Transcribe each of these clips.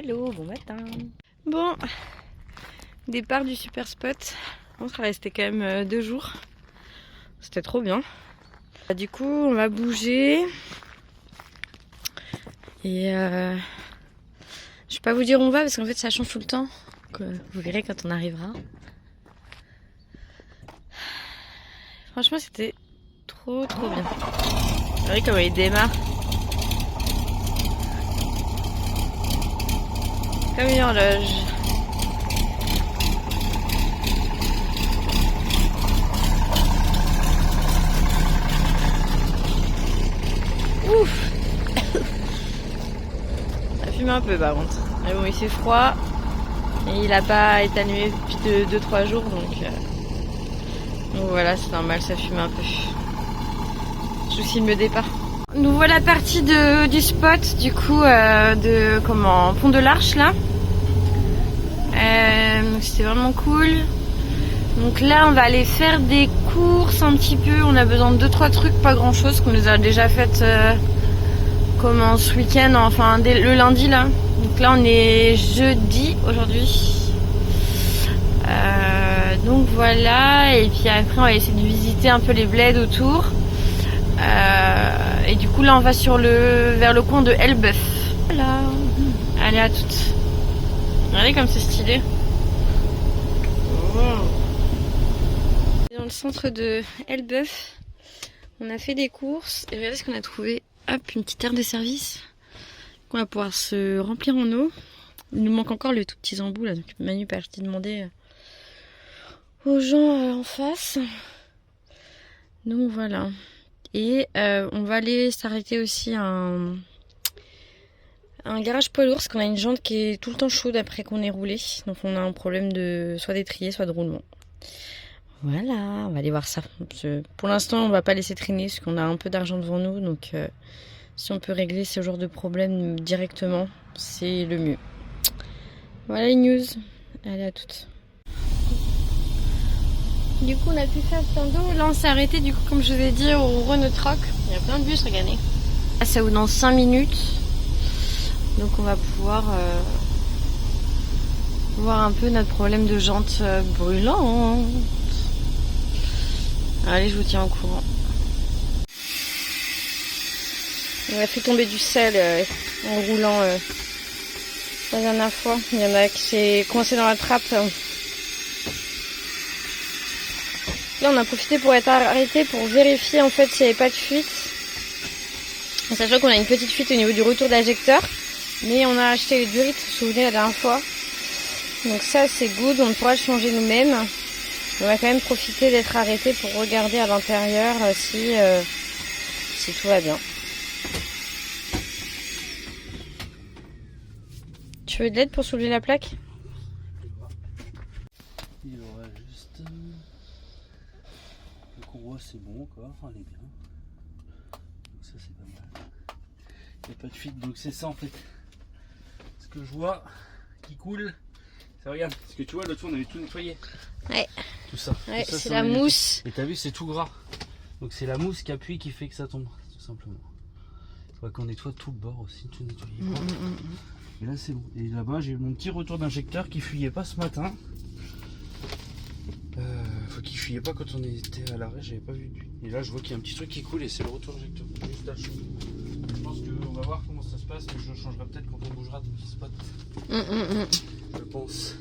Hello, bon matin. Bon, départ du super spot. On sera resté quand même 2 jours. C'était trop bien. Du coup, on va bouger. Et je vais pas vous dire où on va parce qu'en fait ça change tout le temps. Donc, vous verrez quand on arrivera. Franchement, c'était trop bien. Vous verrez comment il démarre. Comme une horloge. Ouf. Ça fume un peu par contre. Mais bon, il fait froid. Et il a pas été allumé depuis 2-3 jours. Donc voilà, c'est normal, ça fume un peu. Je vous filme le départ. Nous voilà partis du spot, du coup, Pont de l'Arche là. C'était vraiment cool. Donc là, on va aller faire des courses un petit peu. On a besoin de 2-3 trucs, pas grand chose, qu'on nous a déjà fait ce week-end, enfin le lundi là. Donc là, on est jeudi aujourd'hui. Donc voilà, et puis après, on va essayer de visiter un peu les bleds autour. Et du coup là on va vers le coin de Elbeuf. Voilà. Allez, à toutes. Regardez comme c'est stylé. Wow. Dans le centre de Elbeuf, on a fait des courses et regardez ce qu'on a trouvé. Hop, une petite aire de service. On va pouvoir se remplir en eau. Il nous manque encore les tout petits embouts là, donc Manu peut acheter demander aux gens en face. Donc voilà. Et on va aller s'arrêter aussi à un garage poids lourd parce qu'on a une jante qui est tout le temps chaude après qu'on ait roulé. Donc on a un problème de soit d'étrier, soit de roulement. Voilà, on va aller voir ça. Pour l'instant, on va pas laisser traîner parce qu'on a un peu d'argent devant nous. Donc si on peut régler ce genre de problème directement, c'est le mieux. Voilà les news. Allez, à toutes. Du coup, on a pu faire plein d'eau. Là, on s'est arrêté, du coup, comme je vous ai dit, au Renault Troc. Il y a plein de bus, regardez. Là, ça ouvre dans 5 minutes. Donc, on va pouvoir voir un peu notre problème de jante brûlante. Allez, je vous tiens au courant. On a fait tomber du sel en roulant la dernière fois. Il y en a qui s'est coincé dans la trappe. Là, on a profité pour être arrêté pour vérifier en fait s'il n'y avait pas de fuite. En sachant qu'on a une petite fuite au niveau du retour d'injecteur. Mais on a acheté le durite, vous vous souvenez la dernière fois. Donc ça, c'est good, on pourra le changer nous-mêmes. On va quand même profiter d'être arrêté pour regarder à l'intérieur si tout va bien. Tu veux de l'aide pour soulever la plaque ? Il y aura juste le courroie, c'est bon encore, elle est bien. Donc ça c'est pas mal. Il n'y a pas de fuite, donc c'est ça en fait. Ce que je vois qui coule, ça regarde. Parce que tu vois l'autre fois on avait tout nettoyé. Ouais. Tout ça. Ouais, tout ça c'est la mousse. Et t'as vu c'est tout gras. Donc c'est la mousse qui appuie qui fait que ça tombe, tout simplement. Il faudrait qu'on nettoie tout le bord aussi, tout nettoyer. Et là c'est bon. Et là-bas j'ai eu mon petit retour d'injecteur qui fuyait pas ce matin. Faut qu'il fuyait pas quand on était à l'arrêt, j'avais pas vu. Et là je vois qu'il y a un petit truc qui coule et c'est le retour d'injecteur. Juste là, je pense qu'on va voir comment ça se passe, mais je changerai peut-être quand on bougera de spot. Je pense.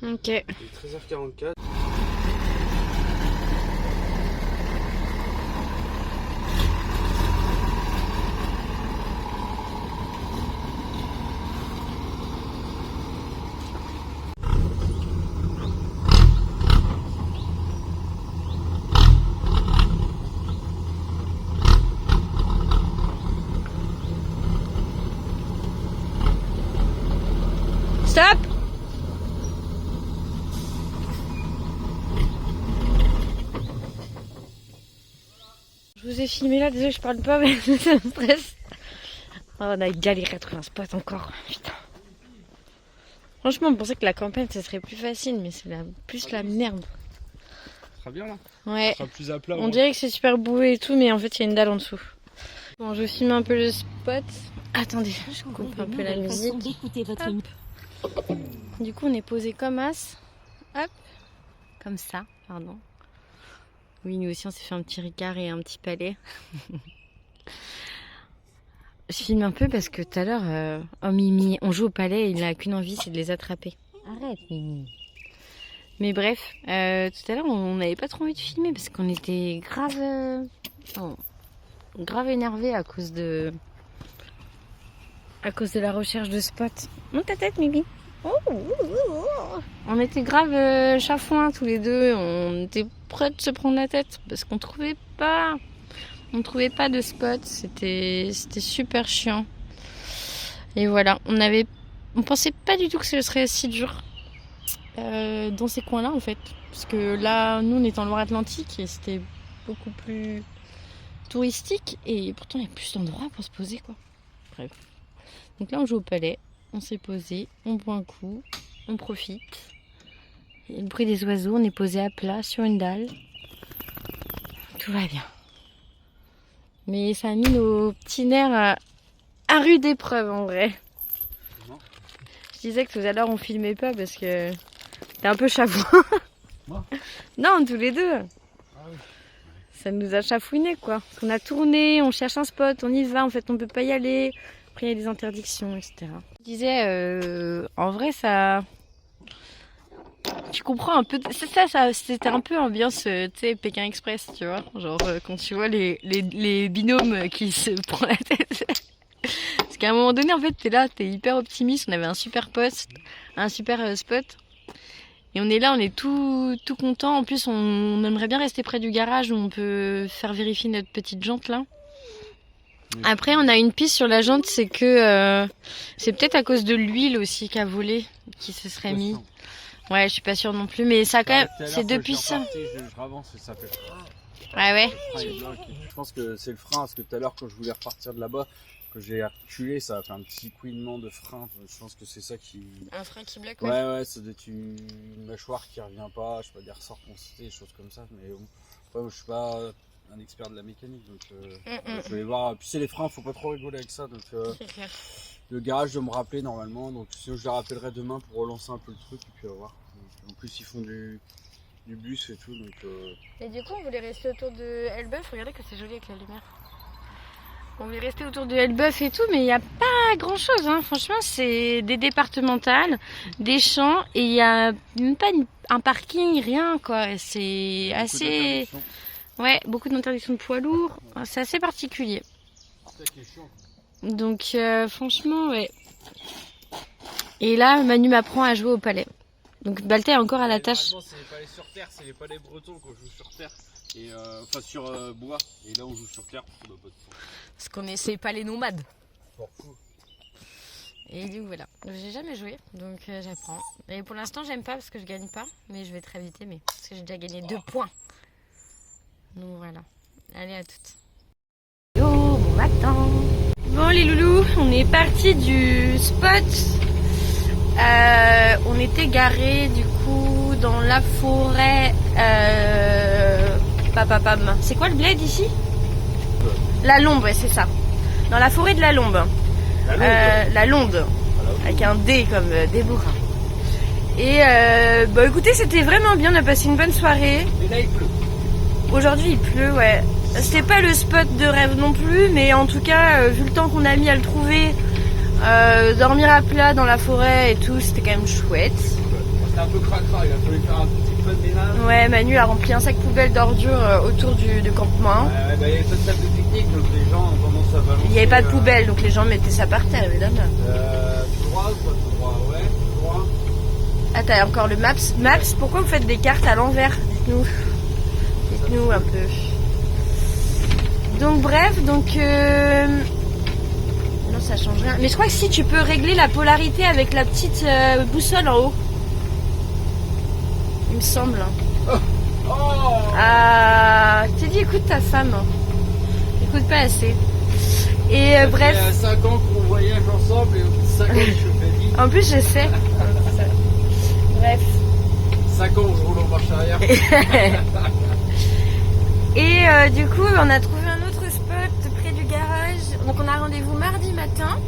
Ok. Il est 13h44. Stop! Je vous ai filmé là, désolé je parle pas mais ça me stresse. Oh, on a galéré à trouver un spot encore, putain. Franchement on pensait que la campagne ça serait plus facile mais c'est plus la merde. Ça sera bien là. Ouais. Ça sera plus à plat. On dirait que c'est super boueux et tout mais en fait il y a une dalle en dessous. Bon je filme un peu le spot. Attendez, je coupe un peu la musique. Du coup, on est posé comme as. Hop. Comme ça, pardon. Oui, nous aussi, on s'est fait un petit Ricard et un petit palais. Je filme un peu parce que tout à l'heure, oh Mimi, on joue au palais et il n'a qu'une envie, c'est de les attraper. Arrête, Mimi. Mais bref, tout à l'heure, on n'avait pas trop envie de filmer parce qu'on était grave énervé à cause de la recherche de spots. Monte ta tête, Mimi. On était grave chafouins tous les deux. On était prêts de se prendre la tête parce qu'on trouvait pas de spot. C'était super chiant. Et voilà, on pensait pas du tout que ce serait si dur dans ces coins-là en fait, parce que là, nous, on est en Loire-Atlantique et c'était beaucoup plus touristique et pourtant il y a plus d'endroits pour se poser quoi. Bref. Donc là, on joue au palais. On s'est posé, on boit un coup, on profite. Il y a le bruit des oiseaux, on est posé à plat sur une dalle. Tout va bien. Mais ça a mis nos petits nerfs à rude épreuve en vrai. Je disais que tout à l'heure on filmait pas parce que t'es un peu chafouin. Non, tous les deux. Ça nous a chafouiné quoi. Parce qu'on a tourné, on cherche un spot, on y va, en fait on peut pas y aller. Après, il y a des interdictions, etc. Je disais, en vrai, ça... Tu comprends un peu... C'était un peu ambiance, tu sais, Pékin Express, tu vois. Genre, quand tu vois les binômes qui se prennent la tête. Parce qu'à un moment donné, en fait, t'es là, t'es hyper optimiste. On avait un super poste, un super spot. Et on est là, on est tout content. En plus, on aimerait bien rester près du garage où on peut faire vérifier notre petite jante, là. Après, on a une piste sur la jante, c'est que c'est peut-être à cause de l'huile aussi qu'a volé, qui se serait mis. Ouais, je suis pas sûre non plus, mais ça quand même, c'est depuis ça. Je ravance et ça fait. Ouais. Je pense que c'est le frein, parce que tout à l'heure, quand je voulais repartir de là-bas, que j'ai reculé, ça a fait un petit couinement de frein. Je pense que c'est ça qui. Un frein qui bloque. Ouais, ça doit être une mâchoire qui revient pas, je sais pas, des ressorts constatés, des choses comme ça. Mais bon, après, moi, je suis pas un expert de la mécanique, donc je vais voir. Puis c'est les freins, faut pas trop rigoler avec ça. Donc le garage doit me rappeler normalement, donc sinon je le rappellerai demain pour relancer un peu le truc et puis on va voir. Donc, en plus ils font du bus et tout, donc. Et du coup on voulait rester autour de Elbeuf. Regardez que c'est joli avec la lumière. On voulait rester autour de Elbeuf et tout, mais il n'y a pas grand chose. Hein. Franchement, c'est des départementales, des champs et il n'y a même pas un parking, rien quoi. C'est assez. Ouais, beaucoup d'interdictions de poids lourds. C'est assez particulier. Donc, franchement, ouais. Et là, Manu m'apprend à jouer au palais. Donc, Balthé est encore à la tâche. C'est les palais sur terre, c'est les palais bretons qu'on joue sur terre. Et, enfin, sur bois. Et là, on joue sur terre. Parce qu'on est ces palais nomades. Et du coup, voilà. J'ai jamais joué, donc j'apprends. Et pour l'instant, j'aime pas parce que je gagne pas. Mais je vais très vite aimer. Parce que j'ai déjà gagné 2 points. Donc voilà, allez à toutes. Yo, bon matin. Bon les loulous, on est parti du spot. On était garés du coup dans la forêt. C'est quoi le bled ici? La Lombe, ouais, c'est ça. Dans la forêt de la Lombe. La Londe. Avec un D comme Déborah. Et bah écoutez, c'était vraiment bien, on a passé une bonne soirée. Et là il pleut. Aujourd'hui il pleut, ouais. C'était pas le spot de rêve non plus, mais en tout cas, vu le temps qu'on a mis à le trouver, dormir à plat dans la forêt et tout, c'était quand même chouette. C'était un peu cracra, il a fallu faire un petit peu de ménage. Ouais, Manu a rempli un sac poubelle d'ordures autour du campement. Bah, il y avait pas de table de pique-nique, donc les gens ont tendance à balancer. Il n'y avait pas de poubelle, donc les gens mettaient ça par terre, évidemment. Tout droit ou pas tout droit? Ouais, tout droit. Ah, t'as encore le Maps. Maps, pourquoi vous faites des cartes à l'envers? Dites-nous. Dites-nous un peu. Donc bref, non ça change rien. Mais je crois que si tu peux régler la polarité avec la petite boussole en haut. Il me semble. Oh. Ah, je t'ai dit écoute ta femme. Écoute pas assez. Et bref. Il y a 5 ans qu'on voyage ensemble et au bout de 5 ans je fais dit. En plus je sais. Bref. 5 ans où je roule en marche arrière. Et du coup on a trouvé un autre spot près du garage. Donc on a rendez-vous mardi matin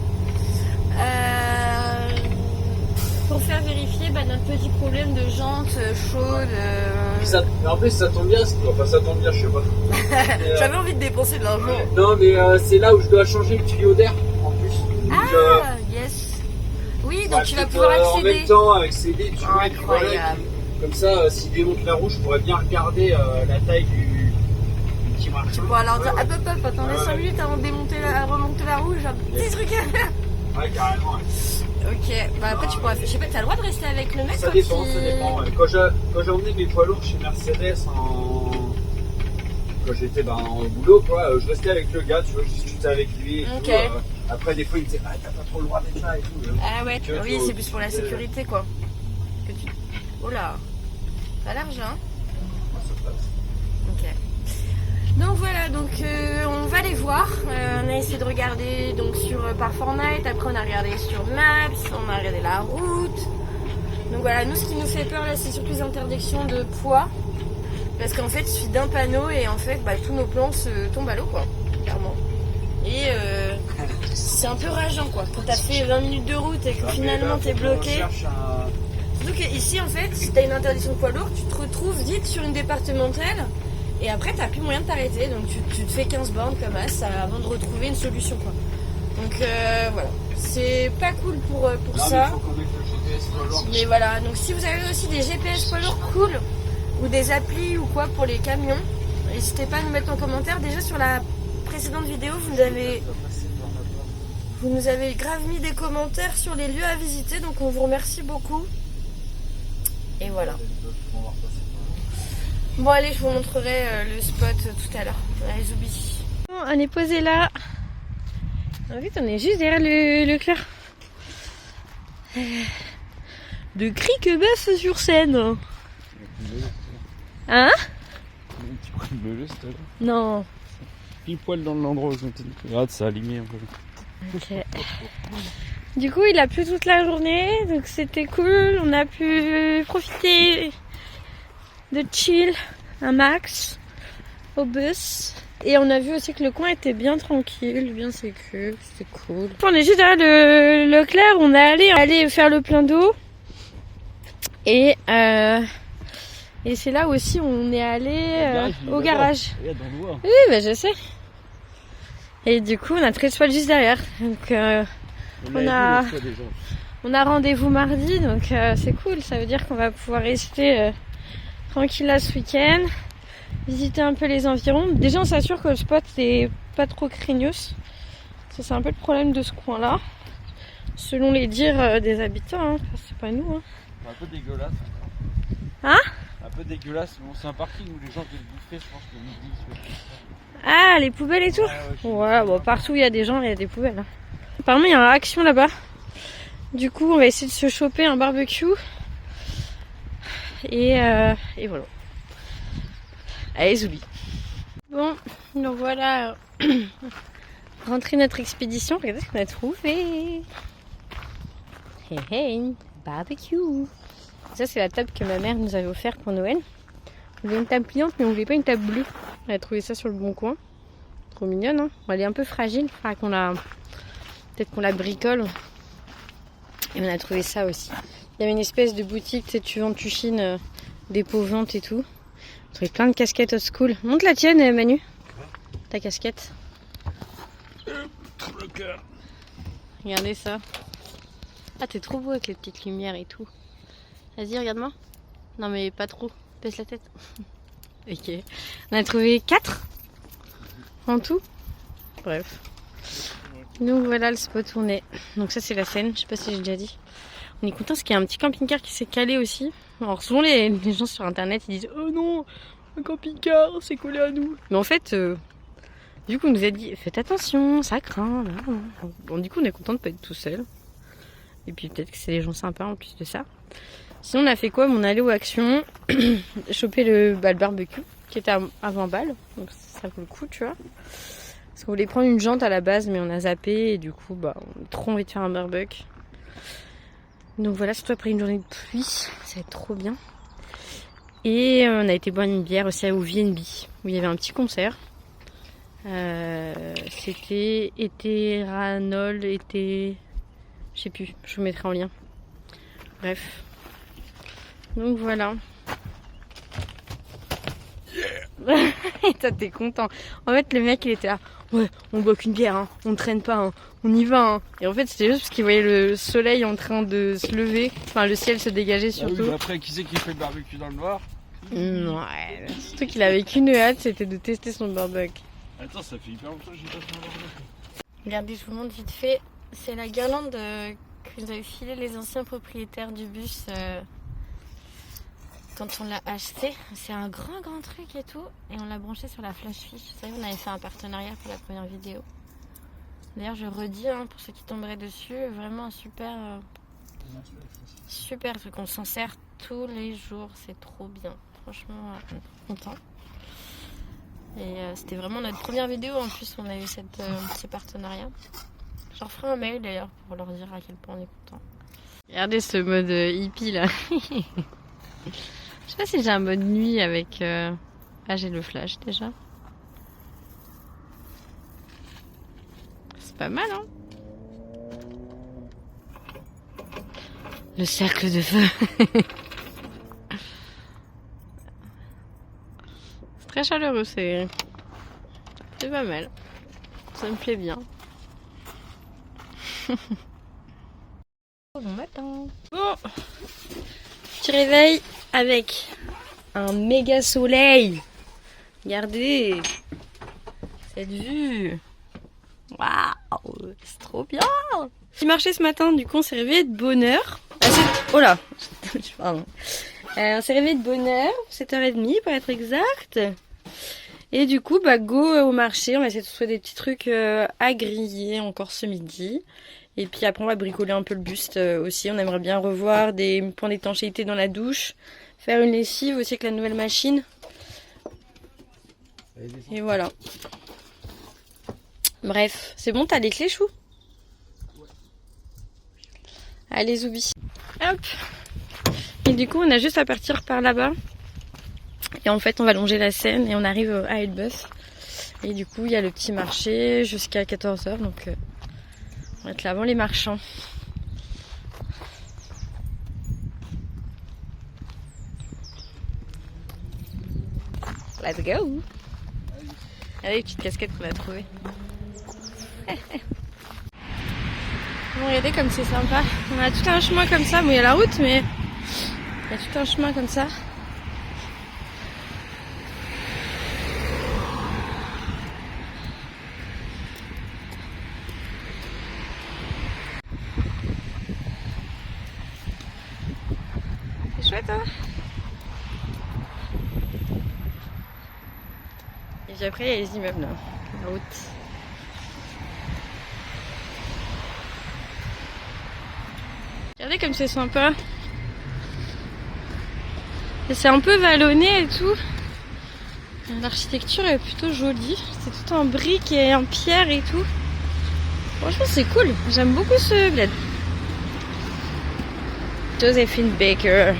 pour faire vérifier notre petit problème de jantes chaudes. En plus ça tombe bien, enfin ça tombe bien, je sais pas. J'avais envie de dépenser de l'argent. Non mais c'est là où je dois changer le tuyau d'air en plus. Donc, yes. Oui, donc tu vas pouvoir en accéder. même temps avec CD, tu vois, Incroyable. comme ça, s'il démonte la roue, je pourrais bien regarder la taille du petit marteau. Bon alors dire, hop, attendez 5 minutes avant de remonter la roue, j'ai un petit truc à faire. Ouais, carrément. Ouais. Ok, bah après tu pourras faire, je sais pas, t'as le droit de rester avec le mec Ça dépend, ça dépend. Ouais. Quand j'ai emmené mes poids lourds chez Mercedes quand j'étais au boulot, quoi, je restais avec le gars, tu vois, je discutais avec lui et tout. Après, des fois, il me disait, t'as pas trop le droit d'être là et tout. Ah ouais, oui, c'est plus pour la sécurité, quoi. Oh là, pas large, hein. Ça passe. Ok. Donc voilà, donc on va les voir. On a essayé de regarder donc par Fortnite, après on a regardé sur Maps, on a regardé la route. Donc voilà, nous ce qui nous fait peur là, c'est surtout les interdictions de poids. Parce qu'en fait, il suffit d'un panneau et en fait, tous nos plans se tombent à l'eau, quoi, clairement. Et c'est un peu rageant, quoi. Quand t'as fait 20 minutes de route et que finalement t'es bloqué. Surtout qu'ici, en fait, si t'as une interdiction de poids lourd, tu te retrouves vite sur une départementale et après t'as plus moyen de t'arrêter. Donc tu te fais 15 bornes comme ça avant de retrouver une solution, quoi. Donc voilà, c'est pas cool pour ça. Mais voilà, donc si vous avez aussi des GPS poids lourds cool ou des applis ou quoi pour les camions, n'hésitez pas à nous mettre en commentaire. Déjà sur la précédente vidéo, vous nous avez grave mis des commentaires sur les lieux à visiter, donc on vous remercie beaucoup. Et voilà. Bon allez, je vous montrerai le spot tout à l'heure. Allez, zoubi. Bon, on est posé là. En fait, on est juste derrière le Leclerc. De Criquebeuf sur Seine. Hein? Un petit coup de beleu, c'était là. Non. Pile poil dans l'endroit où j'étais. Regarde, ça a aligné un peu. Ok. Du coup, il a plu toute la journée, donc c'était cool. On a pu profiter de chill un max au bus. Et on a vu aussi que le coin était bien tranquille, bien sécu, c'était cool. On est juste derrière le Leclerc, on est allé faire le plein d'eau. Et c'est là aussi où on est allé au garage. Oui, bah je sais. Et du coup, on a Trespass juste derrière. Donc on a rendez-vous mardi, donc c'est cool. Ça veut dire qu'on va pouvoir rester tranquille là ce week-end, visiter un peu les environs. Déjà, on s'assure que le spot n'est pas trop craignos. Ça, c'est un peu le problème de ce coin-là, selon les dires des habitants. Hein. Enfin, c'est pas nous. Hein. C'est un peu dégueulasse. Hein? Un peu dégueulasse. Bon, c'est un parking où les gens viennent bouffer, je pense que midi. Ah, les poubelles et tout? Ouais, bon, partout où il y a des gens, il y a des poubelles. Hein. Apparemment, il y a un action là-bas. Du coup, on va essayer de se choper un barbecue. Et voilà. Allez, zoubi. Bon, donc voilà. Rentrée notre expédition. Regardez ce qu'on a trouvé. Hey, hey, barbecue. Ça, c'est la table que ma mère nous avait offerte pour Noël. On voulait une table pliante, mais on voulait pas une table bleue. On a trouvé ça sur le bon coin. Trop mignonne, hein. Bon, elle est un peu fragile. Il faudra peut-être qu'on la bricole. Et on a trouvé ça aussi. Il y avait une espèce de boutique, tu chines des pots ventes et tout. On a trouvé plein de casquettes old school. Montre la tienne, Manu. Ta casquette. Tout le cœur. Regardez ça. Ah, t'es trop beau avec les petites lumières et tout. Vas-y, regarde-moi. Non, mais pas trop. Baisse la tête. Ok. On a trouvé 4 en tout. Bref. Donc voilà le spot où on est. Donc ça, c'est la Seine. Je sais pas si j'ai déjà dit. On est content parce qu'il y a un petit camping-car qui s'est calé aussi. Alors souvent les gens sur internet ils disent oh non, un camping-car c'est collé à nous. Mais en fait, du coup on nous a dit faites attention, ça craint. Bon, du coup on est content de pas être tout seul. Et puis peut-être que c'est des gens sympas en plus de ça. Sinon on a fait quoi? On est allé aux actions, choper le barbecue qui était à 20 balles. Donc ça vaut le coup, tu vois. Parce qu'on voulait prendre une jante à la base mais on a zappé et du coup on a trop envie de faire un barbecue. Donc voilà, surtout après une journée de pluie, ça va être trop bien. Et on a été boire une bière aussi au VNB, où il y avait un petit concert. C'était Eteranol, je sais plus, je vous mettrai en lien. Bref. Donc voilà. Yeah. Et toi t'es content. En fait le mec il était là. Ouais, on boit qu'une bière, hein. On ne traîne pas, hein. On y va. Hein. Et en fait c'était juste parce qu'il voyait le soleil en train de se lever. Enfin le ciel se dégager surtout. Oui, après qui c'est qui fait le barbecue dans le noir? Ouais, surtout qu'il avait qu'une hâte, c'était de tester son barbecue. Attends, ça fait hyper longtemps que j'ai pas fait un barbecue. Regardez, je vous montre vite fait. C'est la guirlande que nous avaient filé les anciens propriétaires du bus quand on l'a acheté. C'est un grand truc et tout. Et on l'a branché sur la flash fiche. Vous savez, on avait fait un partenariat pour la première vidéo. D'ailleurs, je redis, hein, pour ceux qui tomberaient dessus, vraiment un super truc. On s'en sert tous les jours. C'est trop bien. Franchement, on est trop content. Et c'était vraiment notre première vidéo. En plus, on a eu ce partenariat. Je leur ferai un mail d'ailleurs pour leur dire à quel point on est content. Regardez ce mode hippie là. Je sais pas si j'ai un mode nuit avec... Ah, j'ai le flash déjà. C'est pas mal, hein. Le cercle de feu. C'est très chaleureux, c'est pas mal. Ça me plaît bien. Bon matin. Bon, petit réveil avec un méga soleil. Regardez cette vue. Waouh, c'est trop bien. J'ai marché ce matin, du coup on s'est réveillé de bonne heure. Oh là, pardon. On s'est réveillé de bonne heure, 7h30 pour être exact. Et du coup, go au marché. On va essayer de trouver des petits trucs à griller encore ce midi. Et puis après, on va bricoler un peu le buste aussi. On aimerait bien revoir des points d'étanchéité dans la douche. Faire une lessive aussi avec la nouvelle machine. Et voilà. Bref, c'est bon, t'as les clés, Chou? Allez, Zoubi. Hop. Et du coup, on a juste à partir par là-bas. Et en fait, on va longer la Seine et on arrive à Elbeuf. Et du coup, il y a le petit marché jusqu'à 14h. Donc, on va être là avant les marchands. Let's go! Allez, petite casquette qu'on a trouvée. Bon, regardez comme c'est sympa. On a tout un chemin comme ça. Bon, il y a la route, mais il y a tout un chemin comme ça. C'est chouette, hein? Et puis après, il y a les immeubles, là. La route. Regardez comme c'est sympa. C'est un peu vallonné et tout. L'architecture est plutôt jolie. C'est tout en briques et en pierre et tout. Franchement, c'est cool. J'aime beaucoup ce bled. Joséphine Baker.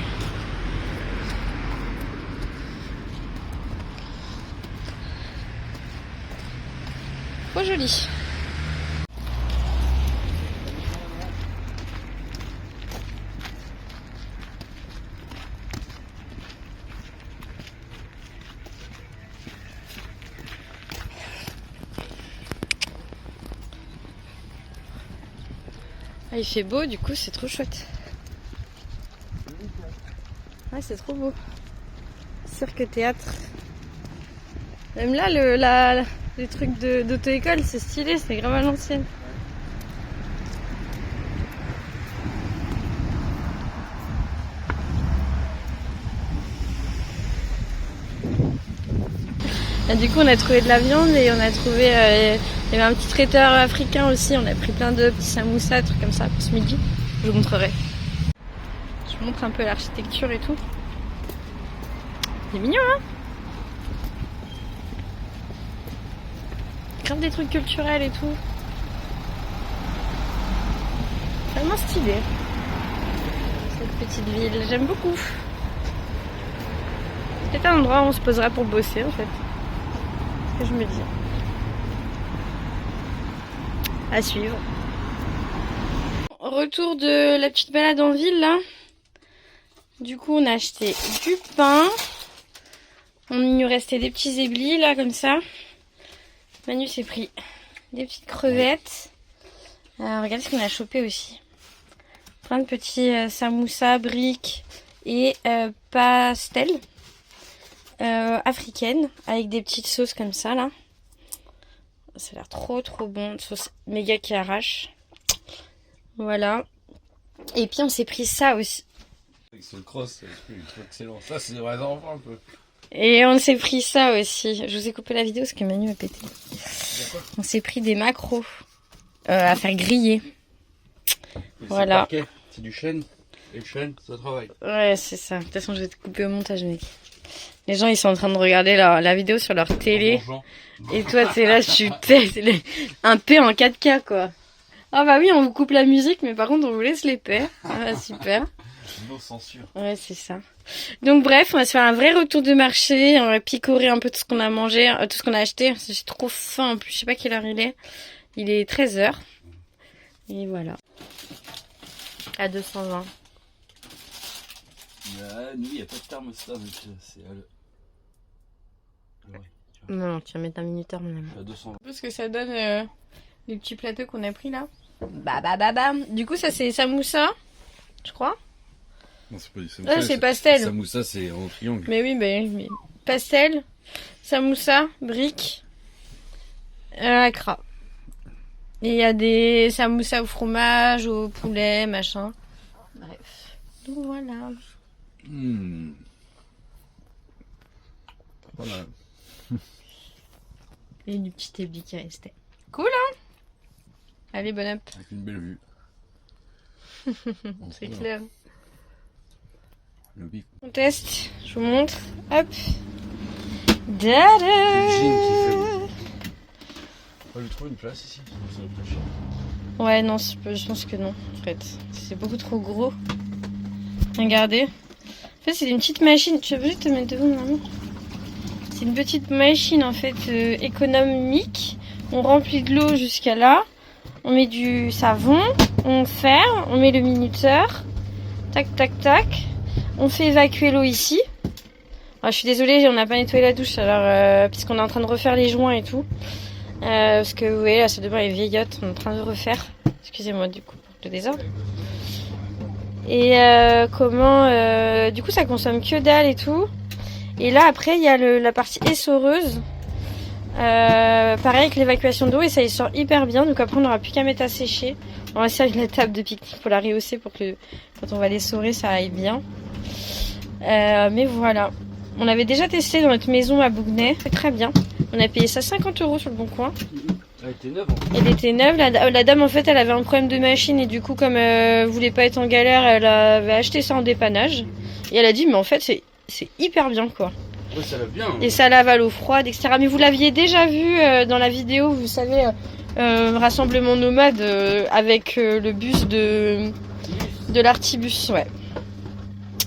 Trop joli. Ah, il fait beau, du coup c'est trop chouette. Ouais, c'est trop beau. Cirque théâtre. Même là, les trucs d'auto-école, c'est stylé, c'est grave à l'ancienne. Et du coup, on a trouvé de la viande et on a trouvé... il y avait un petit traiteur africain aussi. On a pris plein de petits samoussas, trucs comme ça pour ce midi. Je vous montrerai. Je vous montre un peu l'architecture et tout. C'est mignon, hein? Grave des trucs culturels et tout. Vraiment stylé. Cette petite ville, j'aime beaucoup. C'est peut-être un endroit où on se posera pour bosser en fait. C'est ce que je me dis. À suivre. Retour de la petite balade en ville là. Du coup on a acheté du pain. Il nous restait des petits éblis là comme ça. Manu s'est pris des petites crevettes. Regardez ce qu'on a chopé aussi. Plein de petits samoussas, briques et pastels africaines avec des petites sauces comme ça là. Ça a l'air trop bon. Une sauce méga qui arrache. Voilà. Et puis on s'est pris ça aussi. Avec le cross, c'est excellent. Ça, c'est vrai enfants un peu. Et on s'est pris ça aussi. Je vous ai coupé la vidéo parce que Manu a pété. On s'est pris des maquereaux à faire griller. Voilà. C'est du chêne. Et le chêne, ça travaille. Ouais, c'est ça. De toute façon, je vais te couper au montage, mec. Les gens, ils sont en train de regarder la vidéo sur leur télé. Et toi, t'es là, tu pètes. Un P en 4K, quoi. Ah bah oui, on vous coupe la musique, mais par contre, on vous laisse les paix. Ah, super. Non censure. Ouais, c'est ça. Donc bref, on va se faire un vrai retour de marché. On va picorer un peu tout ce qu'on a mangé, tout ce qu'on a acheté. J'ai trop faim en plus, je sais pas quelle heure il est. Il est 13h. Et voilà. À 220. Nous, il n'y a pas de thermostat, mais c'est à le... Ouais, Non, tu vas mettre un minuteur, mon ami. à 220. Ce que ça donne les petits plateaux qu'on a pris là. Bah. Du coup, ça c'est samoussa, je crois. Non, c'est pas du samoussa. Ah, c'est pastel. Samoussa, c'est en triangle. Mais oui, mais pastel, samoussa, briques, accra. Et il y a des samoussas au fromage, au poulet, machin. Bref. Donc voilà. Voilà. Et du petit éblis qui restait. Cool, hein? Allez, bon up. Avec une belle vue. C'est clair. Le bic. On teste, je vous montre. Hop. Dada. On lui trouve une place ici. Ça va pas cher. Ouais, non, je pense que non, en fait. C'est beaucoup trop gros. Regardez. En fait, c'est une petite machine. Tu as besoin de te mettre devant, maman? C'est une petite machine, en fait, économique. On remplit de l'eau jusqu'à là. On met du savon. On ferme. On met le minuteur. Tac, tac, tac. On fait évacuer l'eau ici. Alors, je suis désolée, on n'a pas nettoyé la douche, alors puisqu'on est en train de refaire les joints et tout. Parce que vous voyez, la salle de bain est vieillotte, on est en train de refaire. Excusez-moi du coup pour le désordre. Et du coup ça consomme que dalle et tout. Et là après il y a la partie essoreuse. Pareil avec l'évacuation d'eau et ça y sort hyper bien. Donc après on n'aura plus qu'à mettre à sécher. On va servir la table de pique-nique pour la rehausser pour que quand on va l'essorer ça aille bien. Mais voilà. On avait déjà testé dans notre maison à Bougnay. C'est très bien. On a payé ça 50 € sur le Bon Coin. Elle était neuve. Elle était neuve. La dame, en fait, elle avait un problème de machine. Et du coup, comme elle voulait pas être en galère, elle avait acheté ça en dépannage. Et elle a dit, mais en fait, c'est hyper bien, quoi. Ouais, ça lave bien. Et ça lave à l'eau froide, etc. Mais vous l'aviez déjà vu dans la vidéo, vous savez, Rassemblement Nomade avec le bus de l'Artibus. Ouais.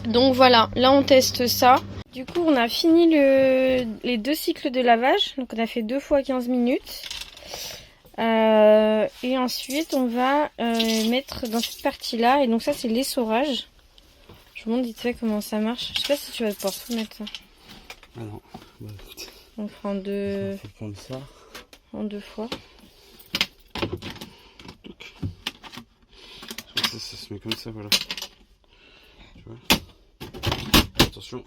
Donc voilà, là on teste ça. Du coup, on a fini les 2 cycles de lavage. Donc, on a fait 2 fois 15 minutes. Et ensuite, on va mettre dans cette partie-là. Et donc, ça, c'est l'essorage. Je vous montre vite fait comment ça marche. Je sais pas si tu vas pouvoir tout mettre ça. Ah non. Bah, écoute. On prend deux. Faut prendre ça. En 2 fois. Ça se met comme ça, voilà. Tu vois. Attention.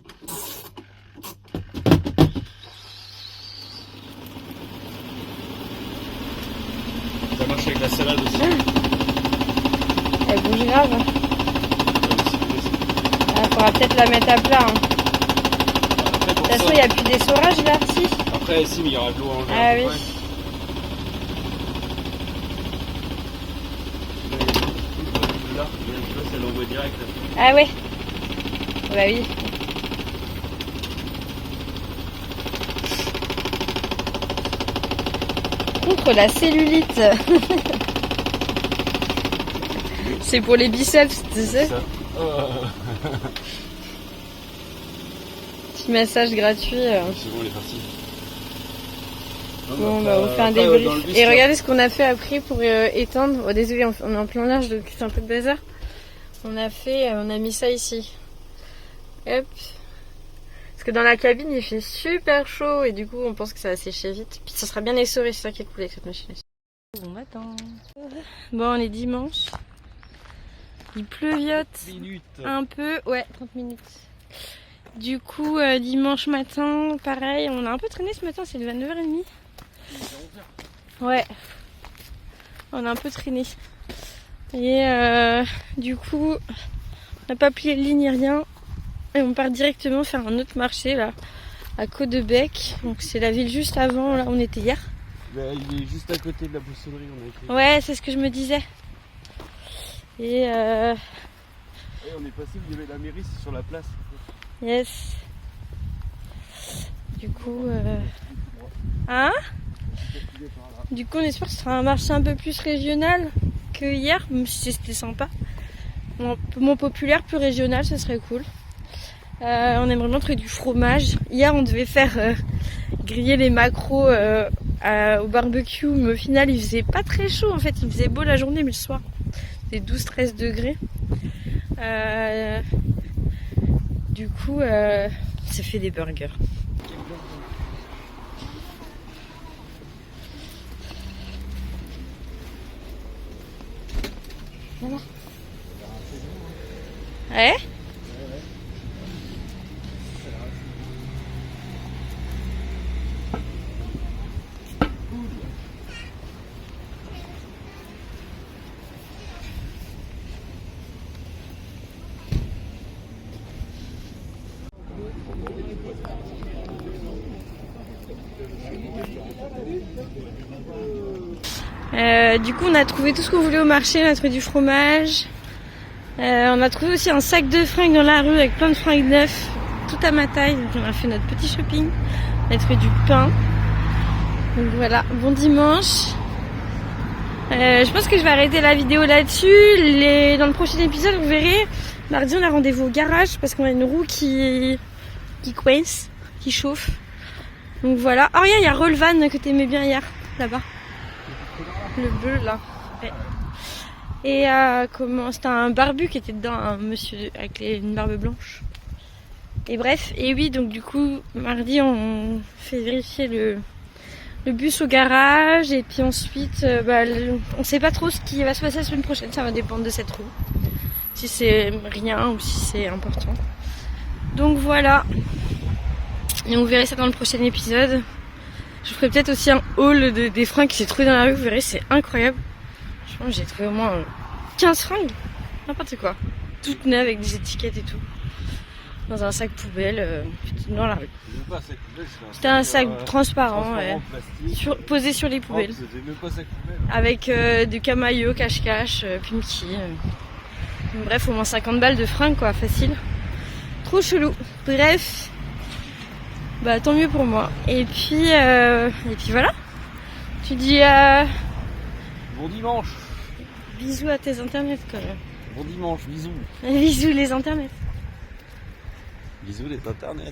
Ça marche avec la salade aussi. Elle bouge grave. Il faudra peut-être la mettre à plat. Hein. De toute façon, il n'y a plus d'essorage là, si. Après, si, mais il y aura de l'eau en verre. Ah oui. Là, c'est l'envoi direct. Ah ouais. Bah oui. Contre la cellulite. C'est pour les biceps, tu sais. Petit massage gratuit. C'est bon, elle est partie. Bon, bah, on fait un débrief. Et regardez ce qu'on a fait après pour étendre. Oh, désolé, on est en plein large, donc c'est un peu de bazar. On a mis ça ici. Hop. Parce que dans la cabine, il fait super chaud et du coup, on pense que ça va sécher vite. Puis ça sera bien essoré, c'est ça qui est cool avec cette machine. Bon matin. Bon, on est dimanche. Il pleuviote un peu. Ouais, 30 minutes. Du coup, dimanche matin, pareil, on a un peu traîné ce matin, c'est le 9h30. Ouais, on a un peu traîné. Et du coup, on n'a pas plié de ligne ni rien. Et on part directement faire un autre marché là, à Côte-de-Bec. Donc c'est la ville juste avant, là où on était hier. Bah, il est juste à côté de la poissonnerie, on a été. Ouais, c'est ce que je me disais. Et on est passé où il y avait la mairie, c'est sur la place. yes. Du coup, hein? Du coup, on espère que ce sera un marché un peu plus régional que hier, même si c'était sympa. Un peu moins populaire, plus régional, ce serait cool. On aimerait bien trouver du fromage. Hier, on devait faire griller les maquereaux au barbecue, mais au final, il faisait pas très chaud. En fait, il faisait beau la journée, mais le soir, c'était 12-13 degrés. Du coup, ça fait des burgers. Voilà. Ouais. Du coup, on a trouvé tout ce qu'on voulait au marché. On a trouvé du fromage. On a trouvé aussi un sac de fringues dans la rue avec plein de fringues neufs, tout à ma taille. Donc on a fait notre petit shopping. On a trouvé du pain. Donc voilà, bon dimanche. Je pense que je vais arrêter la vidéo là-dessus. Dans le prochain épisode, vous verrez, mardi on a rendez-vous au garage parce qu'on a une roue qui coince, qui chauffe. Donc voilà. Oh regarde, il y a Rolvan que t'aimais bien hier, là-bas. Le bleu là. Ouais. Et c'était un barbu qui était dedans, un monsieur avec une barbe blanche. Et bref, et oui, donc du coup, mardi on fait vérifier le bus au garage et puis ensuite, on sait pas trop ce qui va se passer la semaine prochaine, ça va dépendre de cette roue. Si c'est rien ou si c'est important. Donc voilà. Et vous verrez ça dans le prochain épisode. Je ferai peut-être aussi un haul des fringues qui s'est trouvé dans la rue, vous verrez, c'est incroyable. Je pense que j'ai trouvé au moins 15 fringues, n'importe quoi. Toutes neuves avec des étiquettes et tout. Dans un sac poubelle, dans la rue. C'était un sac transparent, ouais. Posé sur les poubelles. Avec du camaillot, cache-cache, Pimki. Bref, au moins 50 balles de fringues, quoi, facile. Trop chelou. Bref. Bah tant mieux pour moi. Et puis voilà. Tu dis bon dimanche. Bisous à tes internets quand même. Bon dimanche, bisous. Bisous les internets. Bisous les internets.